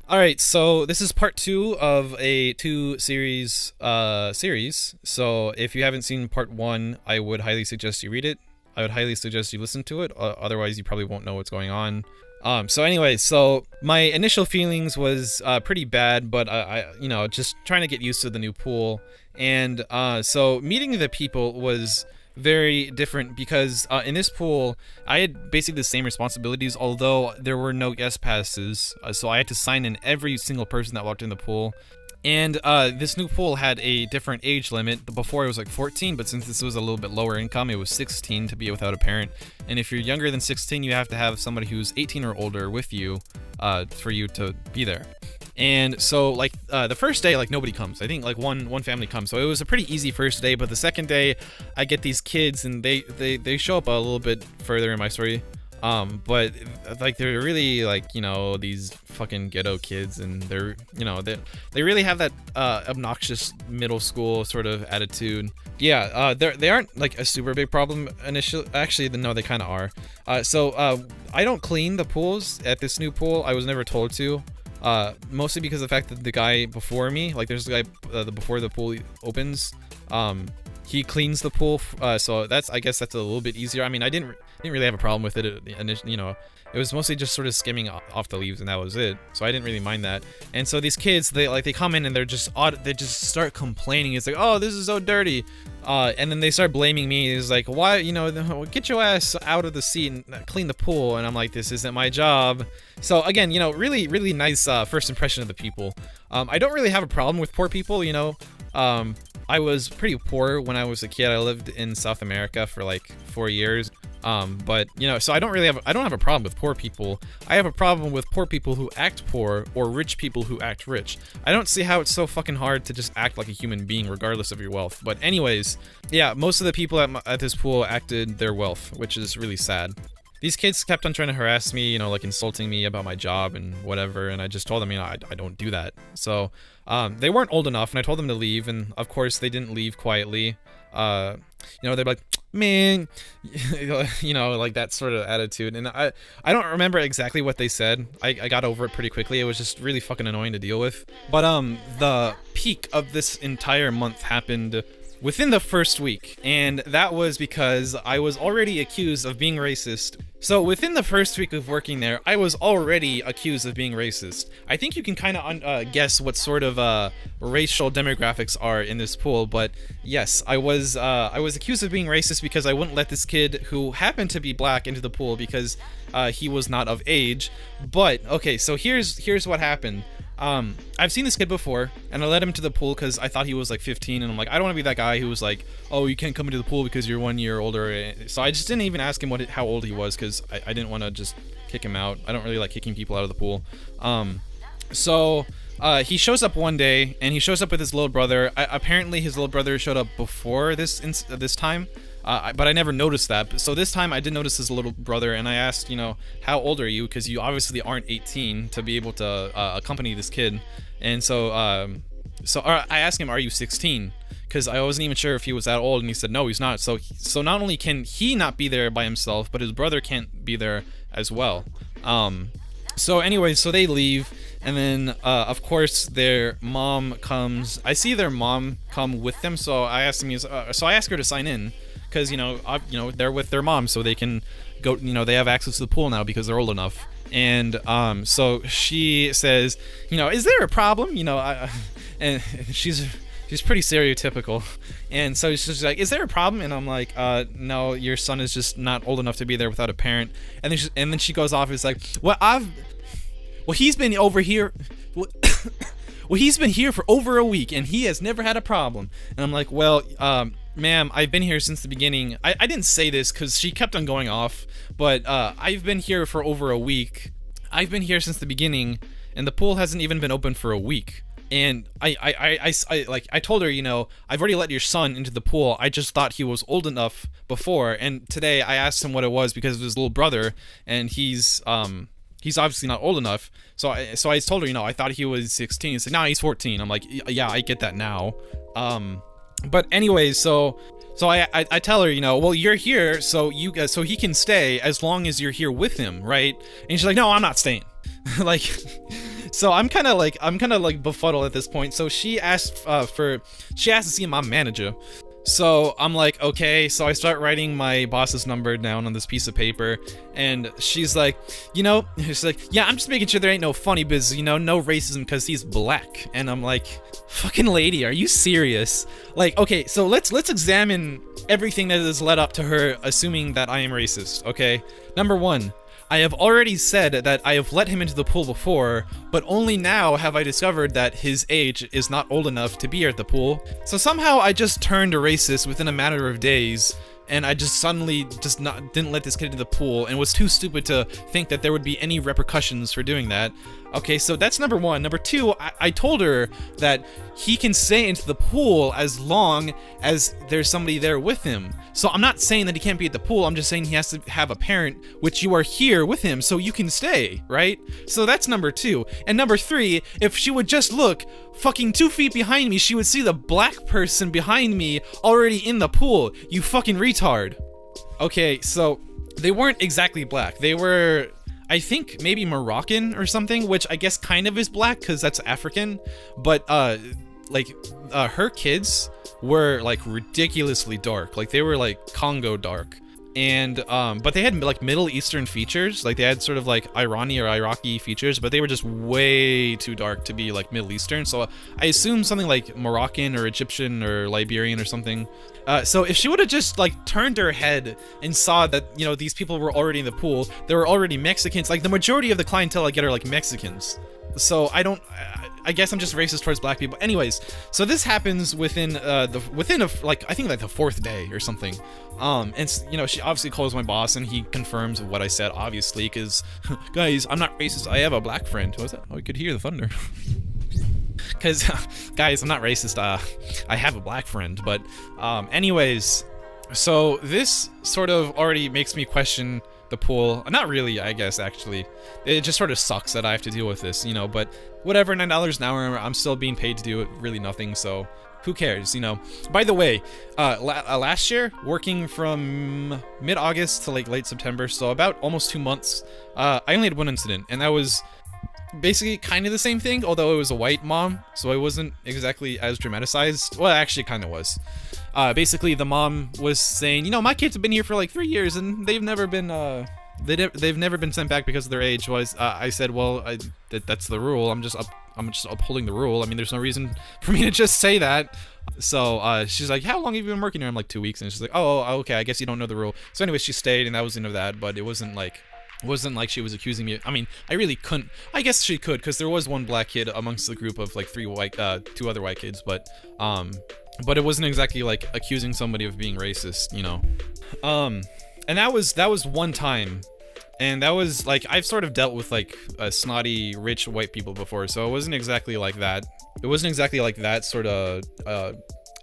All right, so this is part two of a two series. So if you haven't seen part one, I would highly suggest you read it. I would highly suggest you listen to it. Otherwise, you probably won't know what's going on. So my initial feelings was pretty bad, but just trying to get used to the new pool, and so meeting the people was very different because in this pool I had basically the same responsibilities, although there were no guest passes, so I had to sign in every single person that walked in the pool. And this new pool had a different age limit. Before it was like 14, but since this was a little bit lower income, it was 16 to be without a parent. And if you're younger than 16, you have to have somebody who's 18 or older with you for you to be there. And so the first day, like, nobody comes. I think like one family comes, so it was a pretty easy first day. But the second day, I get these kids, and they show up a little bit further in my story. But like they're really like, these fucking ghetto kids, and they're, they really have that obnoxious middle school sort of attitude. Yeah, they aren't like a super big problem initially. Actually, no, they kind of are. I don't clean the pools at this new pool. I was never told to. Mostly because of the fact that the guy before me, like there's a guy before the pool opens, he cleans the pool, so I guess that's a little bit easier. I mean, I didn't really have a problem with it initially, it was mostly just sort of skimming off the leaves, and that was it. So I didn't really mind that. And so these kids, they come in and they're just odd. They just start complaining. It's like, oh, this is so dirty. And then they start blaming me. It's like, why, get your ass out of the seat and clean the pool. And I'm like, this isn't my job. So again, really, really nice first impression of the people. I don't really have a problem with poor people, I was pretty poor when I was a kid. I lived in South America for like 4 years. But so I don't have a problem with poor people. I have a problem with poor people who act poor, or rich people who act rich. I don't see how it's so fucking hard to just act like a human being regardless of your wealth. But anyways, yeah, most of the people at this pool acted their wealth, which is really sad. These kids kept on trying to harass me, like insulting me about my job and whatever, and I just told them, I don't do that. So, they weren't old enough, and I told them to leave, and of course they didn't leave quietly. They're like, man, like that sort of attitude. And I don't remember exactly what they said. I got over it pretty quickly. It was just really fucking annoying to deal with. But the peak of this entire month happened within the first week, and that was because I was already accused of being racist. So within the first week of working there, I was already accused of being racist. I think you can kind of guess what sort of racial demographics are in this pool, but yes, I was accused of being racist because I wouldn't let this kid who happened to be black into the pool because he was not of age. But okay, so here's what happened. I've seen this kid before, and I let him to the pool because I thought he was like 15, and I'm like, I don't want to be that guy who was like, oh, you can't come into the pool because you're 1 year older. So I just didn't even ask him how old he was, because I didn't want to just kick him out. I don't really like kicking people out of the pool. He shows up one day, and he shows up with his little brother. Apparently his little brother showed up before this time. But I never noticed that. So this time I did notice his little brother, and I asked, how old are you? Because you obviously aren't 18 to be able to accompany this kid. And so I asked him, are you 16? Because I wasn't even sure if he was that old, and he said no, he's not. So not only can he not be there by himself, but his brother can't be there as well. So they leave, and then of course their mom comes. I see their mom come with them, so I asked her to sign in. Because they're with their mom, so they can go. They have access to the pool now because they're old enough. And so she says, is there a problem? And she's pretty stereotypical. And so she's like, is there a problem? And I'm like, no, your son is just not old enough to be there without a parent. And then she goes off. It's like, he's been over here. Well, he's been here for over a week, and he has never had a problem. And I'm like, well, ma'am, I've been here since the beginning. I didn't say this because she kept on going off, but I've been here for over a week. I've been here since the beginning, and the pool hasn't even been open for a week. And I told her, I've already let your son into the pool. I just thought he was old enough before, and today I asked him what it was because of his little brother, and he's obviously not old enough. So I told her, I thought he was 16. He's like, nah, he's 14. I'm like, yeah, I get that now. But anyways, so I tell her, well, you're here, so he can stay as long as you're here with him, right? And she's like, no, I'm not staying. Like, So I'm kind of like befuddled at this point. So she asked to see my manager. So I'm like, okay. So I start writing my boss's number down on this piece of paper, and she's like, yeah, I'm just making sure there ain't no funny biz, no racism because he's black. And I'm like, fucking lady, are you serious? Like, okay, so let's examine everything that has led up to her assuming that I am racist. Okay, number one. I have already said that I have let him into the pool before, but only now have I discovered that his age is not old enough to be at the pool. So somehow I just turned racist within a matter of days, and I just suddenly didn't let this kid into the pool and was too stupid to think that there would be any repercussions for doing that. Okay, so that's number one. Number two, I told her that he can stay into the pool as long as there's somebody there with him. So I'm not saying that he can't be at the pool, I'm just saying he has to have a parent, which you are here with him, so you can stay, right? So that's number two. And number three, if she would just look fucking 2 feet behind me, she would see the black person behind me already in the pool, you fucking retard. Okay, so they weren't exactly black. They were, I think, maybe Moroccan or something, which I guess kind of is black because that's African. But her kids were like ridiculously dark. Like they were like Congo dark. And but they had like Middle Eastern features. Like they had sort of like Irani or Iraqi features, but they were just way too dark to be like Middle Eastern. So I assume something like Moroccan or Egyptian or Liberian or something. So if she would have just like turned her head and saw that, these people were already in the pool, they were already Mexicans. Like the majority of the clientele I get are like Mexicans. So I guess I'm just racist towards black people. Anyways, so this happens within I think the fourth day or something. And she obviously calls my boss and he confirms what I said, obviously, because guys, I'm not racist. I have a black friend. What was that? Oh, you could hear the thunder. Because guys, I'm not racist. I have a black friend. But anyways, so this sort of already makes me question the pool. Not really, I guess, actually. It just sort of sucks that I have to deal with this, but whatever, $9 an hour, I'm still being paid to do really nothing, so who cares, By the way, last year, working from mid-August to like late September, so about almost 2 months, I only had one incident, and that was basically kind of the same thing, although it was a white mom, so it wasn't exactly as dramatized. Well, actually kind of was. Basically the mom was saying, my kids have been here for like 3 years and they've never been they've never been sent back because of their age. Was I said, well, that's the rule. I'm just upholding the rule. I mean, there's no reason for me to just say that. So she's like, how long have you been working here? I'm like 2 weeks, and she's like, oh, okay, I guess you don't know the rule. So anyway, she stayed, and that was the end of that. But it wasn't like she was accusing me. I mean, I really couldn't. I guess she could, because there was one black kid amongst the group of like two other white kids, but it wasn't exactly like accusing somebody of being racist, and that was one time, and that was like, I've sort of dealt with like snotty rich white people before, so it wasn't exactly like that. It wasn't exactly like that sort of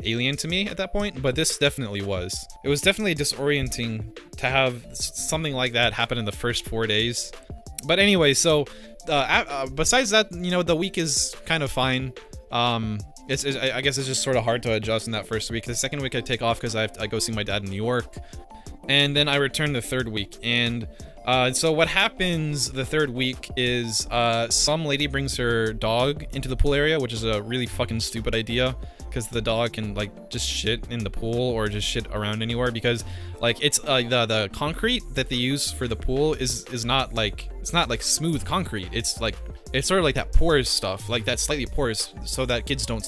alien to me at that point, but this definitely was. It was definitely disorienting to have something like that happen in the first 4 days. But anyway, so besides that, the week is kind of fine. I guess it's just sort of hard to adjust in that first week. The second week I take off because I go see my dad in New York, and then I return the third week. And so what happens the third week is some lady brings her dog into the pool area, which is a really fucking stupid idea, because the dog can like just shit in the pool or just shit around anywhere, because like it's the concrete that they use for the pool is not like, it's not like smooth concrete. It's sort of like that porous stuff, like that slightly porous, so that kids don't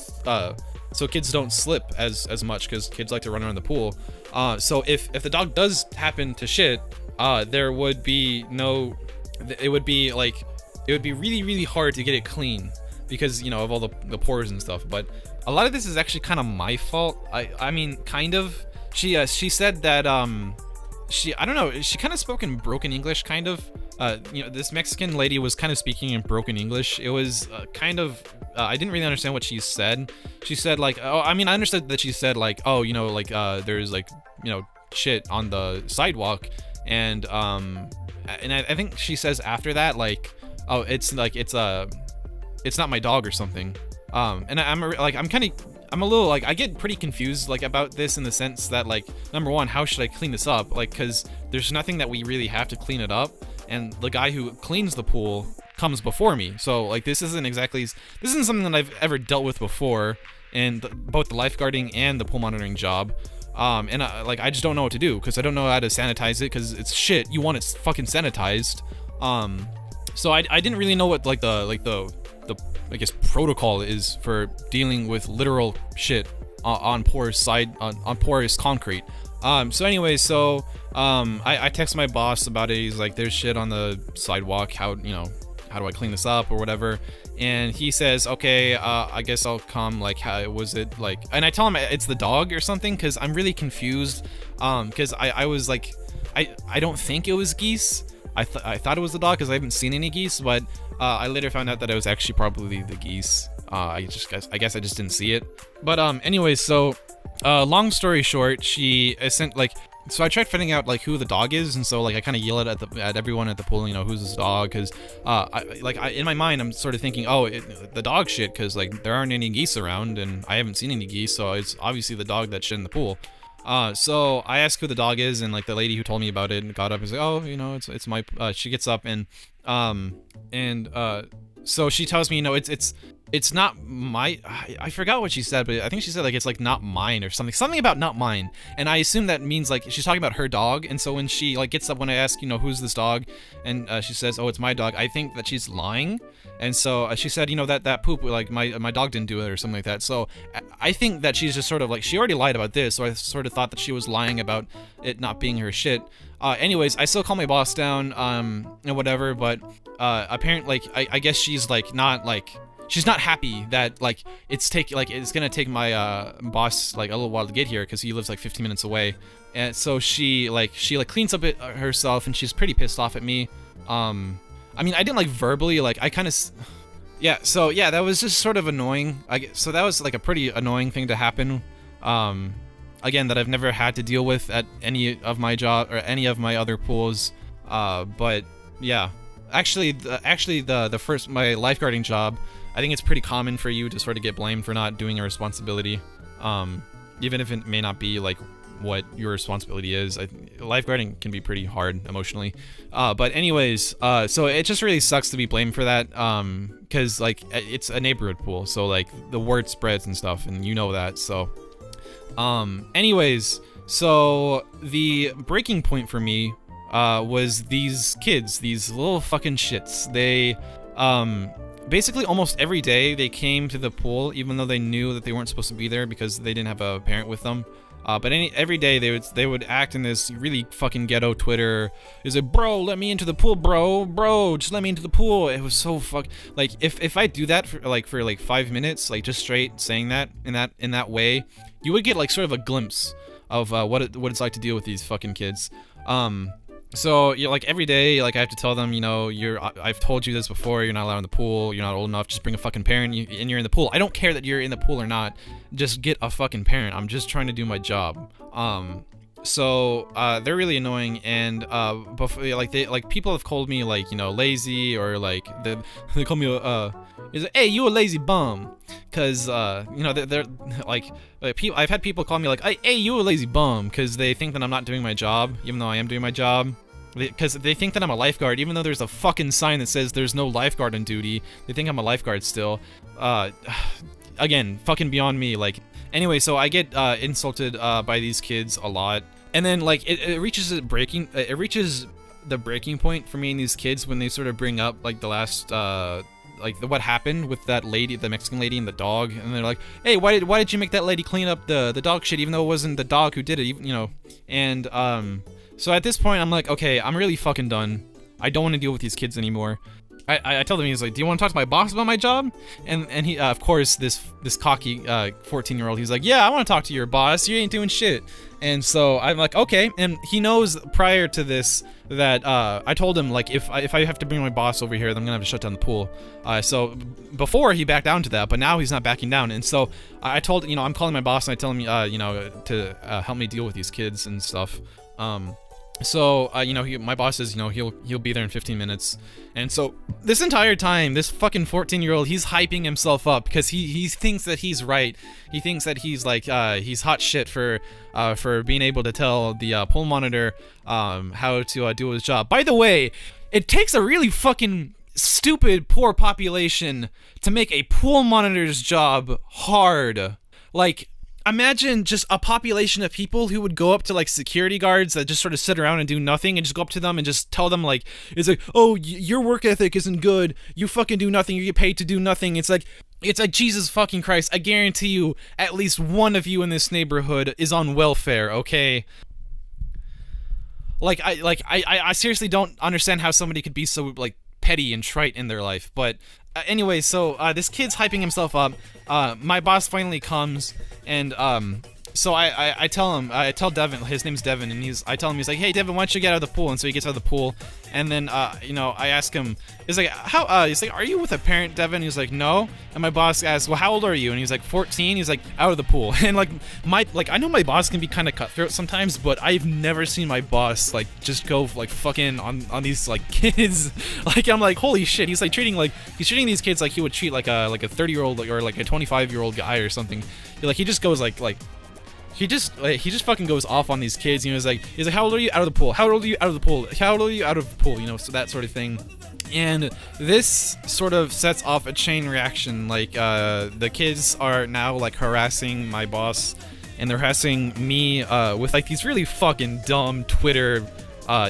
slip as much, because kids like to run around the pool. So if the dog does happen to shit, it would be really, really hard to get it clean, because of all the pores and stuff. But a lot of this is actually kind of my fault. I mean, kind of. She said that I don't know, she kind of spoke in broken English, kind of. This Mexican lady was kind of speaking in broken English. It was kind of, I didn't really understand what she said. She said like, oh, I mean, I understood that she said like, oh, there's like, shit on the sidewalk. And I think she says after that, like, oh, it's not my dog or something. And I'm a little like, I get pretty confused like about this, in the sense that like, number one, how should I clean this up? Like, cause there's nothing that we really have to clean it up. And the guy who cleans the pool comes before me. So like this isn't something that I've ever dealt with before in both the lifeguarding and the pool monitoring job. And I just don't know what to do because I don't know how to sanitize it because it's shit. You want it fucking sanitized. So I didn't really know what like the I guess protocol is for dealing with literal shit on porous concrete. So anyway, I text my boss about it. He's like, there's shit on the sidewalk. How do I clean this up or whatever? And he says, okay, I guess I'll come. Like, how was it like? And I tell him it's the dog or something because I'm really confused. Because I was like, I don't think it was geese. I thought it was the dog because I haven't seen any geese, but I later found out that it was actually probably the geese. I guess I just didn't see it. But anyways, so long story short, she sent like. So I tried finding out like who the dog is, and so like I kind of yell at everyone at the pool, who's this dog? Because in my mind I'm sort of thinking, oh, the dog shit, because like there aren't any geese around, and I haven't seen any geese, so it's obviously the dog that shit in the pool. So I asked who the dog is, and like the lady who told me about it and got up and said, oh, it's my. She gets up and so she tells me, it's not my. I forgot what she said, but I think she said like it's like not mine or something about not mine, and I assume that means like she's talking about her dog. And so when she like gets up, when I ask who's this dog, and she says, oh, it's my dog, I think that she's lying. And so she said, that poop, like my dog didn't do it or something like that. So I think that she's just sort of like, she already lied about this, so I sort of thought that she was lying about it not being her shit. Anyways, I still call my boss down and whatever, but apparently like I guess she's like not like. She's not happy that like it's gonna take my boss like a little while to get here because he lives like 15 minutes away, and so she cleans up it herself, and she's pretty pissed off at me. I mean, I didn't like verbally, like I kind of, yeah. So yeah, that was just sort of annoying. So that was like a pretty annoying thing to happen. Again, that I've never had to deal with at any of my job or any of my other pools. But yeah, actually the first, my lifeguarding job, I think it's pretty common for you to sort of get blamed for not doing a responsibility, even if it may not be like what your responsibility is. Lifeguarding can be pretty hard emotionally. But anyways, so it just really sucks to be blamed for that, because like it's a neighborhood pool, so like the word spreads and stuff, and that. So anyways, so the breaking point for me was these kids, these little fucking shits. They basically almost every day they came to the pool, even though they knew that they weren't supposed to be there because they didn't have a parent with them. But every day they would act in this really fucking ghetto Twitter. Is it, bro, let me into the pool, bro, just let me into the pool. It was so like if I do that for like 5 minutes, like just straight saying that in that way, you would get like sort of a glimpse of what it's like to deal with these fucking kids. So like every day, like I have to tell them, I've told you this before, you're not allowed in the pool, you're not old enough, just bring a fucking parent, and you're in the pool. I don't care that you're in the pool or not, just get a fucking parent. I'm just trying to do my job. So they're really annoying, and before, like people have called me like lazy, or like they call me is like, hey, you a lazy bum, because they're like people. I've had people call me like, hey, you a lazy bum, because they think that I'm not doing my job, even though I am doing my job. Because they think that I'm a lifeguard, even though there's a fucking sign that says there's no lifeguard on duty. They think I'm a lifeguard still. Again, fucking beyond me. Like, anyway, so I get insulted by these kids a lot, and then like it reaches the breaking point for me and these kids when they sort of bring up like the last what happened with that lady, the Mexican lady, and the dog, and they're like, hey, why did you make that lady clean up the dog shit, even though it wasn't the dog who did it, and so at this point I'm like, okay, I'm really fucking done. I don't want to deal with these kids anymore. I tell them, he's like, do you want to talk to my boss about my job? And he, of course, this cocky 14-year-old, he's like, yeah, I want to talk to your boss. You ain't doing shit. And so I'm like, okay. And he knows prior to this that I told him, like, if I have to bring my boss over here, then I'm gonna have to shut down the pool. So before he backed down to that, but now he's not backing down. And so I told, I'm calling my boss, and I tell him, to help me deal with these kids and stuff. So my boss says, he'll be there in 15 minutes. And so this entire time, this fucking 14-year-old, he's hyping himself up because he thinks that he's right. He thinks that he's like he's hot shit for being able to tell the pool monitor how to do his job. By the way, it takes a really fucking stupid poor population to make a pool monitor's job hard. Like, imagine just a population of people who would go up to like security guards that just sort of sit around and do nothing, and just go up to them and just tell them like, it's like, oh, your work ethic isn't good, you fucking do nothing, you get paid to do nothing. It's like Jesus fucking Christ, I guarantee you at least one of you in this neighborhood is on welfare, okay? Like I seriously don't understand how somebody could be so like petty and trite in their life. But anyway, so this kid's hyping himself up. My boss finally comes, and so I tell Devin, his name's Devin, and I tell him, he's like, hey Devin, why don't you get out of the pool? And so he gets out of the pool, and then I ask him, he's like, he's like, are you with a parent, Devin? He's like, no. And my boss asks, well, how old are you? And he's like, 14. He's like, out of the pool. And I know my boss can be kind of cutthroat sometimes, but I've never seen my boss like just go like fucking on these like kids. Like, I'm like, holy shit. He's treating these kids like he would treat like a 30-year-old or like a 25-year-old guy or something. He just goes he just fucking goes off on these kids. He's like, how old are you? Out of the pool. How old are you? Out of the pool. How old are you? Out of the pool. So that sort of thing. And this sort of sets off a chain reaction. Like, the kids are now like harassing my boss, and they're harassing me with like these really fucking dumb Twitter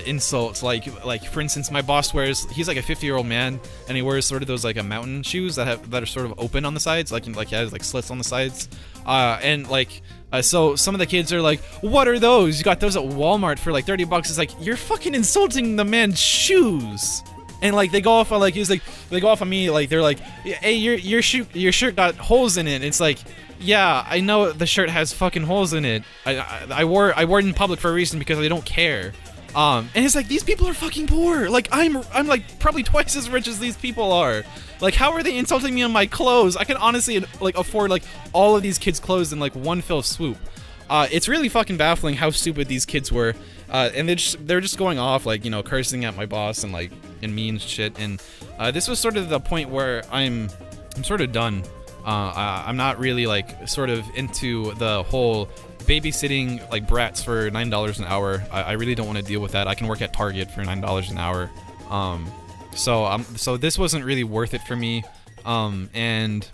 insults. Like for instance, my boss he's like a 50-year-old man, and he wears sort of those like a mountain shoes that are sort of open on the sides, like he has like slits on the sides, and like. So some of the kids are like, what are those? You got those at Walmart for like $30. It's like, you're fucking insulting the man's shoes. And like they go off on like, they go off on me, like they're like, hey, your shirt got holes in it. It's like, yeah, I know the shirt has fucking holes in it. I wore it in public for a reason, because I don't care. And it's like, these people are fucking poor. Like, I'm like probably twice as rich as these people are. Like, how are they insulting me on my clothes? I can honestly like afford like all of these kids' clothes in like one fell swoop. It's really fucking baffling how stupid these kids were. And they're just going off, like, cursing at my boss and like and me and shit. And this was sort of the point where I'm sort of done. I'm not really like sort of into the whole babysitting like brats for $9 an hour. I really don't want to deal with that. I can work at Target for $9 an hour. So this wasn't really worth it for me. And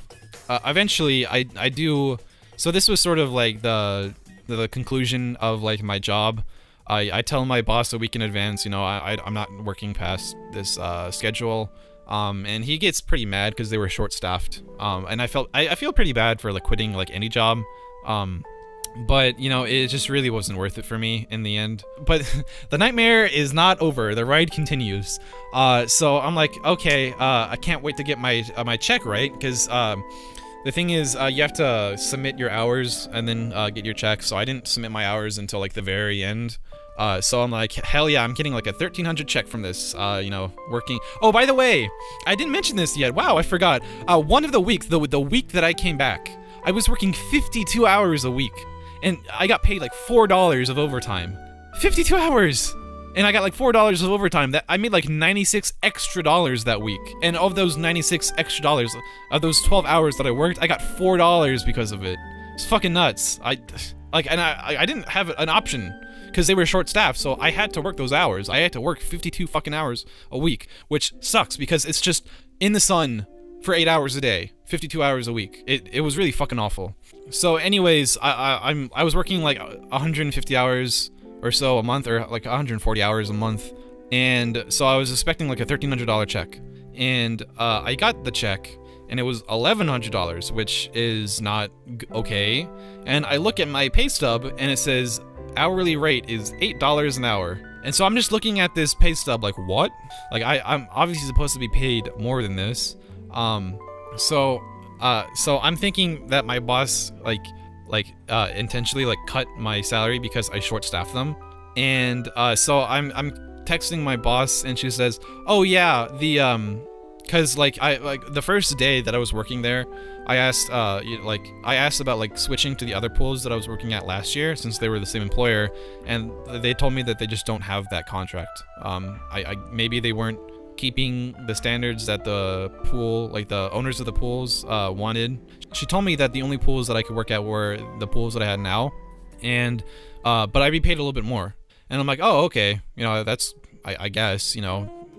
eventually I do. So this was sort of like the conclusion of like my job. I tell my boss a week in advance, I'm not working past this schedule. And he gets pretty mad because they were short-staffed. And I feel pretty bad for like quitting like any job. But it just really wasn't worth it for me in the end. But the nightmare is not over. The ride continues. So I'm like, okay, I can't wait to get my check, right? Because the thing is, you have to submit your hours and then get your check. So I didn't submit my hours until like the very end. So I'm like, hell yeah, I'm getting like a $1,300 check from this, working. Oh, by the way, I didn't mention this yet. Wow, I forgot. One of the weeks, the week that I came back, I was working 52 hours a week. And I got paid like $4 of overtime. 52 hours! And I got like $4 of overtime. That I made like $96 extra that week. And of those $96 extra, of those 12 hours that I worked, I got $4 because of it. It's fucking nuts. I didn't have an option, because they were short-staffed, so I had to work those hours. I had to work 52 fucking hours a week, which sucks because it's just in the sun for 8 hours a day, 52 hours a week. It was really fucking awful. So anyways, I was working like 150 hours or so a month, or like 140 hours a month, and so I was expecting like a $1,300 check, and I got the check, and it was $1,100, which is not okay. And I look at my pay stub, and it says hourly rate is $8 an hour. And so I'm just looking at this pay stub like, what? Like, I'm obviously supposed to be paid more than this. So I'm thinking that my boss intentionally like cut my salary because I short-staffed them. And so I'm texting my boss, and she says, oh yeah, cause the first day that I was working there, I asked about like switching to the other pools that I was working at last year, since they were the same employer, and they told me that they just don't have that contract. Maybe they weren't keeping the standards that the pool, like the owners of the pools, wanted. She told me that the only pools that I could work at were the pools that I had now, and but I'd be paid a little bit more. And I'm like, oh, okay, that's, I guess,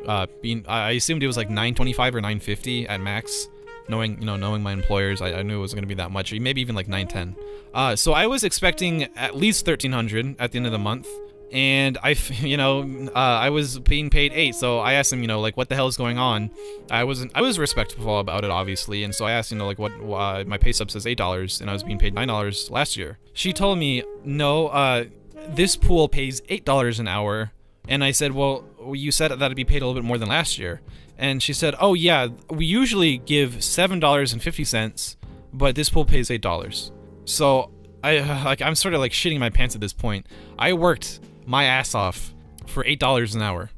I assumed it was like 925 or 950 at max. Knowing my employers, I knew it was going to be that much, or maybe even like 910. So I was expecting at least 1,300 at the end of the month, and I was being paid 8. So I asked him, like, what the hell is going on? I was respectful about it, obviously, and so I asked, like, what my pay stub says $8, and I was being paid $9 last year. She told me, no, this pool pays $8 an hour, and I said, well, you said that it'd be paid a little bit more than last year. And she said, oh yeah, we usually give $7.50, but this pool pays $8. So I'm sort of like shitting my pants at this point. I worked my ass off for $8 an hour,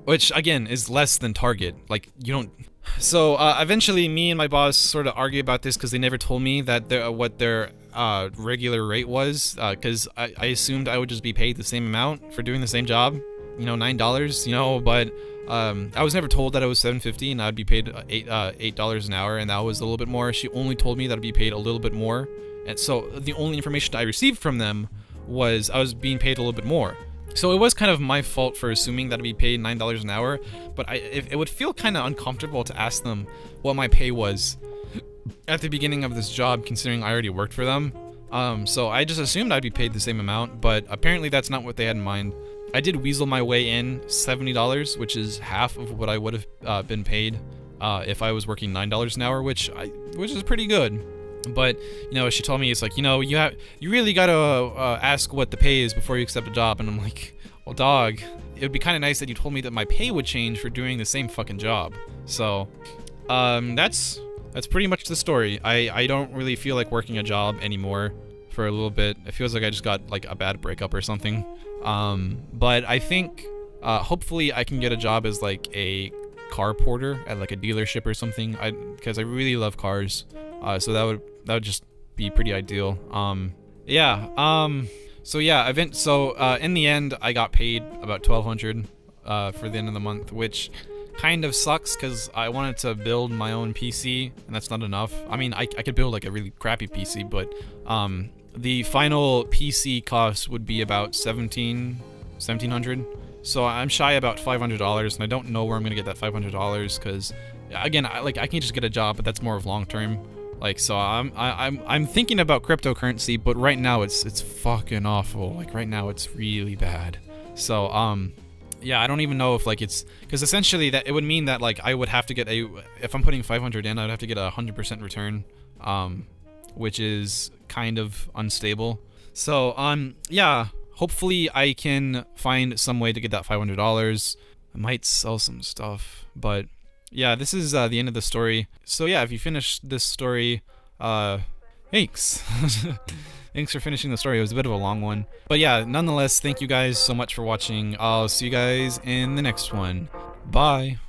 which again is less than Target. Like, you don't. So eventually, me and my boss sort of argue about this because they never told me that what their regular rate was, because I assumed I would just be paid the same amount for doing the same job, $9, but I was never told that it was $7.50 and I'd be paid $8 an hour, and that was a little bit more. She only told me that I'd be paid a little bit more, and so the only information I received from them was I was being paid a little bit more. So it was kind of my fault for assuming that I'd be paid $9 an hour, but it would feel kind of uncomfortable to ask them what my pay was at the beginning of this job, considering I already worked for them. So I just assumed I'd be paid the same amount, but apparently that's not what they had in mind. I did weasel my way in $70, which is half of what I would have been paid if I was working $9 an hour, which is pretty good. But she told me, it's like, you really gotta ask what the pay is before you accept a job. And I'm like, well, dog, it would be kind of nice that you told me that my pay would change for doing the same fucking job. So that's pretty much the story. I don't really feel like working a job anymore for a little bit. It feels like I just got like a bad breakup or something. But I think hopefully I can get a job as like a car porter at like a dealership or something, because I really love cars. So that would just be pretty ideal. So in the end I got paid about $1,200 for the end of the month, which kind of sucks because I wanted to build my own PC, and that's not enough. I mean, I could build like a really crappy PC, but the final PC cost would be about $1,700. So I'm shy about $500, and I don't know where I'm gonna get that $500 because, again, I can just get a job, but that's more of long term. Like, so I'm thinking about cryptocurrency, but right now it's fucking awful. Like, right now it's really bad. So yeah, I don't even know if like it's, because essentially that it would mean that like I would have to get if I'm putting 500 in, I'd have to get a 100% return, which is kind of unstable. So yeah, hopefully I can find some way to get that $500. I might sell some stuff, but yeah, this is the end of the story. So yeah, if you finish this story, thanks. Thanks for finishing the story. It was a bit of a long one. But yeah, nonetheless, thank you guys so much for watching. I'll see you guys in the next one. Bye.